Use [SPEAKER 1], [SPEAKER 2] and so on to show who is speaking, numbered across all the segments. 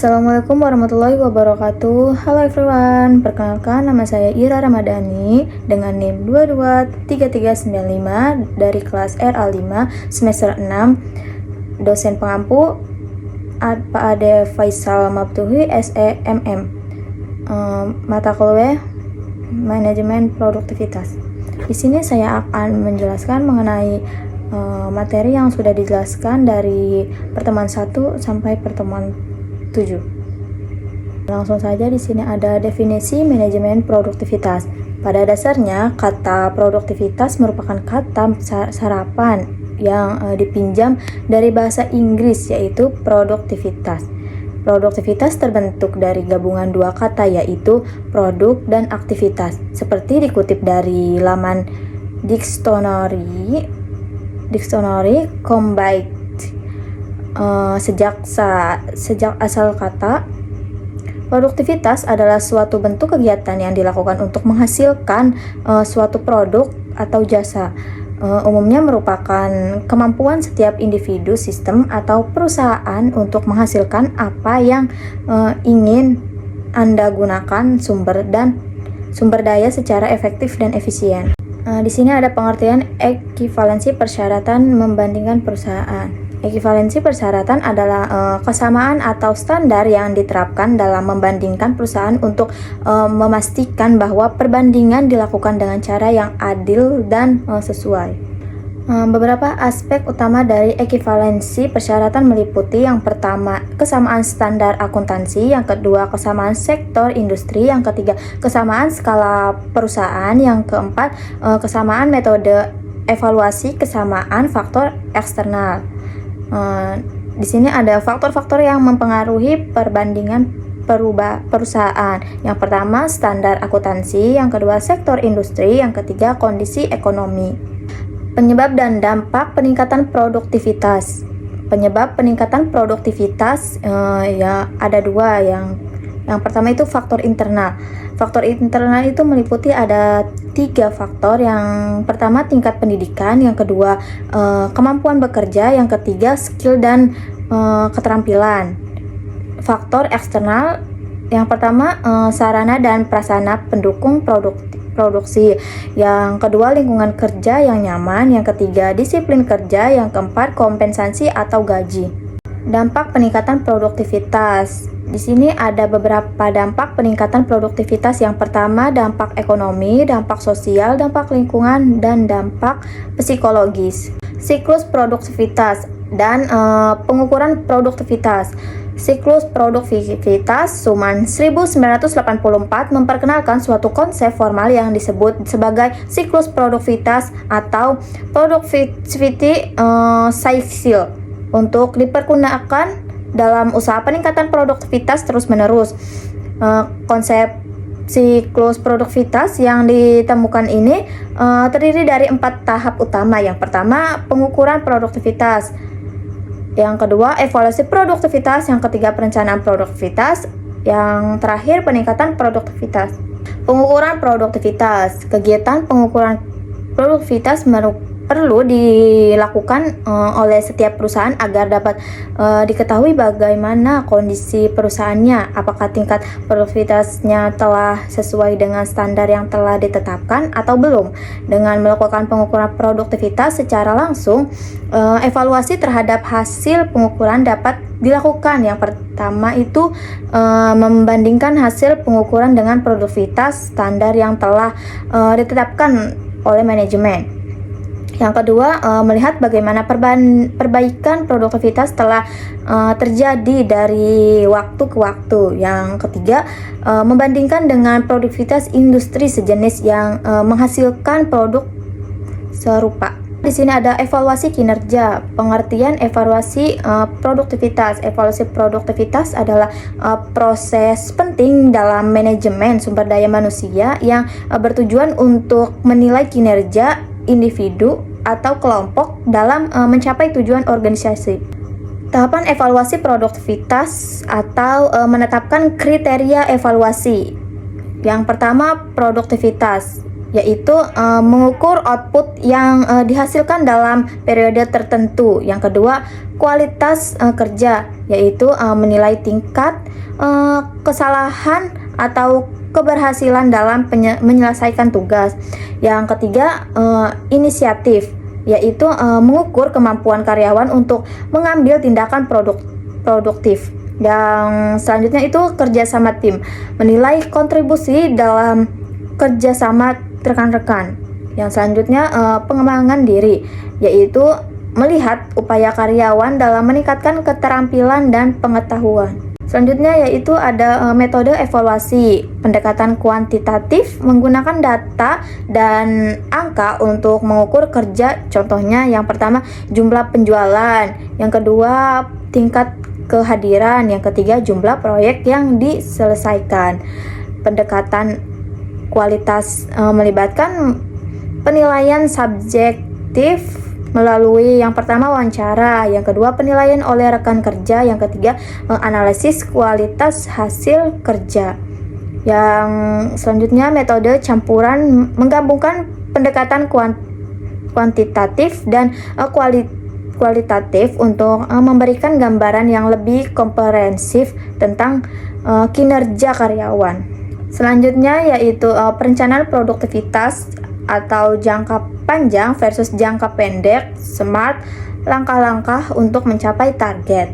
[SPEAKER 1] Assalamualaikum warahmatullahi wabarakatuh. Halo everyone, perkenalkan nama saya Ira Ramadhani dengan NIM 223395 dari kelas RA5 semester 6. Dosen pengampu Pak Ade Faisal Mabtuhi SEMM. Mata kuliah Manajemen Produktivitas. Di sini saya akan menjelaskan mengenai materi yang sudah dijelaskan dari pertemuan 1 sampai pertemuan 7. Langsung saja di sini ada definisi manajemen produktivitas. Pada dasarnya, kata produktivitas merupakan kata serapan yang dipinjam dari bahasa Inggris yaitu produktivitas. Produktivitas terbentuk dari gabungan dua kata yaitu produk dan aktivitas. Seperti dikutip dari laman Dictionary Combined. Sejak asal kata, produktivitas adalah suatu bentuk kegiatan yang dilakukan untuk menghasilkan suatu produk atau jasa. Umumnya merupakan kemampuan setiap individu, sistem, atau perusahaan untuk menghasilkan apa yang ingin Anda gunakan sumber daya secara efektif dan efisien. Di sini ada pengertian ekivalensi persyaratan membandingkan perusahaan. Ekivalensi persyaratan adalah kesamaan atau standar yang diterapkan dalam membandingkan perusahaan untuk memastikan bahwa perbandingan dilakukan dengan cara yang adil dan sesuai. Beberapa aspek utama dari ekivalensi persyaratan meliputi yang pertama, kesamaan standar akuntansi, yang kedua, kesamaan sektor industri, yang ketiga, kesamaan skala perusahaan, yang keempat, kesamaan metode evaluasi, kesamaan faktor eksternal. Di sini ada faktor-faktor yang mempengaruhi perbandingan perusahaan. Yang pertama, standar akuntansi, yang kedua, sektor industri, yang ketiga, kondisi ekonomi. Penyebab dan dampak peningkatan produktivitas. Penyebab peningkatan produktivitas ya ada dua. Yang pertama itu faktor internal. Faktor internal itu meliputi ada 3 faktor. Yang pertama tingkat pendidikan, yang kedua kemampuan bekerja, yang ketiga skill dan keterampilan. Faktor eksternal, yang pertama sarana dan prasarana pendukung produksi, yang kedua lingkungan kerja yang nyaman, yang ketiga disiplin kerja, yang keempat kompensasi atau gaji. Dampak peningkatan produktivitas. Di sini ada beberapa dampak peningkatan produktivitas. Yang pertama, dampak ekonomi, dampak sosial, dampak lingkungan, dan dampak psikologis. Siklus produktivitas dan pengukuran produktivitas. Siklus produktivitas Suman 1984 memperkenalkan suatu konsep formal yang disebut sebagai siklus produktivitas atau productivity cycle untuk dipergunakan dalam usaha peningkatan produktivitas terus-menerus. Konsep siklus produktivitas yang ditemukan ini terdiri dari 4 tahap utama. Yang pertama, pengukuran produktivitas. Yang kedua, evaluasi produktivitas. Yang ketiga, perencanaan produktivitas. Yang terakhir, peningkatan produktivitas. Pengukuran produktivitas. Kegiatan pengukuran produktivitas perlu dilakukan oleh setiap perusahaan agar dapat diketahui bagaimana kondisi perusahaannya, apakah tingkat produktivitasnya telah sesuai dengan standar yang telah ditetapkan atau belum. Dengan melakukan pengukuran produktivitas secara langsung, evaluasi terhadap hasil pengukuran dapat dilakukan. Yang pertama itu membandingkan hasil pengukuran dengan produktivitas standar yang telah ditetapkan oleh manajemen. Yang kedua, melihat bagaimana perbaikan produktivitas telah terjadi dari waktu ke waktu. Yang ketiga, membandingkan dengan produktivitas industri sejenis yang menghasilkan produk serupa. Di sini ada evaluasi kinerja. Pengertian evaluasi produktivitas. Evaluasi produktivitas adalah proses penting dalam manajemen sumber daya manusia yang bertujuan untuk menilai kinerja individu atau kelompok dalam mencapai tujuan organisasi. Tahapan evaluasi produktivitas atau menetapkan kriteria evaluasi. Yang pertama, produktivitas. yaitu mengukur output yang dihasilkan dalam periode tertentu. Yang kedua, kualitas kerja, yaitu menilai tingkat kesalahan atau keberhasilan dalam menyelesaikan tugas. Yang ketiga, inisiatif, yaitu mengukur kemampuan karyawan untuk mengambil tindakan produktif. Yang selanjutnya itu kerjasama tim, menilai kontribusi dalam kerjasama rekan-rekan. Yang selanjutnya pengembangan diri, yaitu melihat upaya karyawan dalam meningkatkan keterampilan dan pengetahuan. Selanjutnya yaitu ada metode evaluasi, pendekatan kuantitatif menggunakan data dan angka untuk mengukur kerja. Contohnya yang pertama jumlah penjualan, yang kedua tingkat kehadiran, yang ketiga jumlah proyek yang diselesaikan. Pendekatan kualitas melibatkan penilaian subjektif melalui yang pertama wawancara, yang kedua penilaian oleh rekan kerja, yang ketiga analisis kualitas hasil kerja. Yang selanjutnya metode campuran menggabungkan pendekatan kuantitatif dan kualitatif untuk memberikan gambaran yang lebih komprehensif tentang kinerja karyawan. Selanjutnya yaitu perencanaan produktivitas atau jangka panjang versus jangka pendek, SMART, langkah-langkah untuk mencapai target.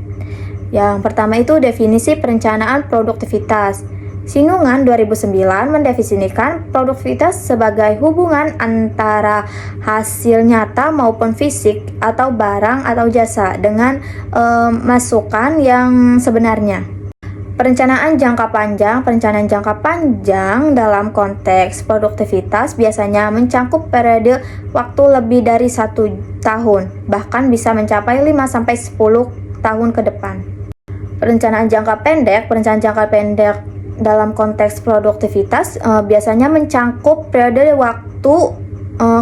[SPEAKER 1] Yang pertama itu definisi perencanaan produktivitas. Sinungan 2009 mendefinisikan produktivitas sebagai hubungan antara hasil nyata maupun fisik atau barang atau jasa dengan masukan yang sebenarnya. Perencanaan jangka panjang dalam konteks produktivitas biasanya mencakup periode waktu lebih dari 1 tahun, bahkan bisa mencapai 5-10 tahun ke depan. Perencanaan jangka pendek dalam konteks produktivitas biasanya mencakup periode waktu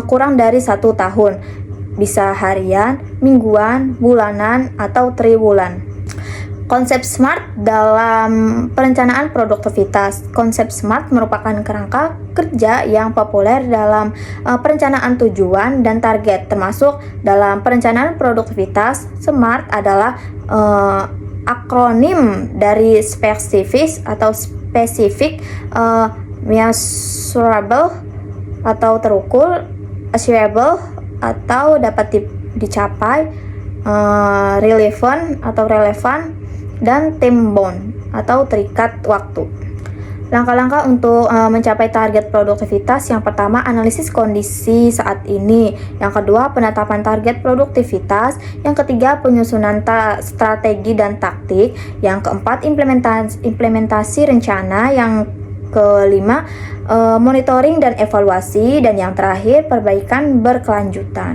[SPEAKER 1] kurang dari 1 tahun, bisa harian, mingguan, bulanan, atau triwulan. Konsep SMART dalam perencanaan produktivitas. Konsep SMART merupakan kerangka kerja yang populer dalam perencanaan tujuan dan target, termasuk dalam perencanaan produktivitas. SMART adalah akronim dari spesifik, measurable atau terukur, achievable atau dapat dicapai, relevant atau relevan, dan time bound atau terikat waktu. Langkah-langkah untuk mencapai target produktivitas. Yang pertama, analisis kondisi saat ini. Yang kedua, penetapan target produktivitas. Yang ketiga, penyusunan strategi dan taktik. Yang keempat, implementasi rencana. Yang kelima, monitoring dan evaluasi. Dan yang terakhir, perbaikan berkelanjutan.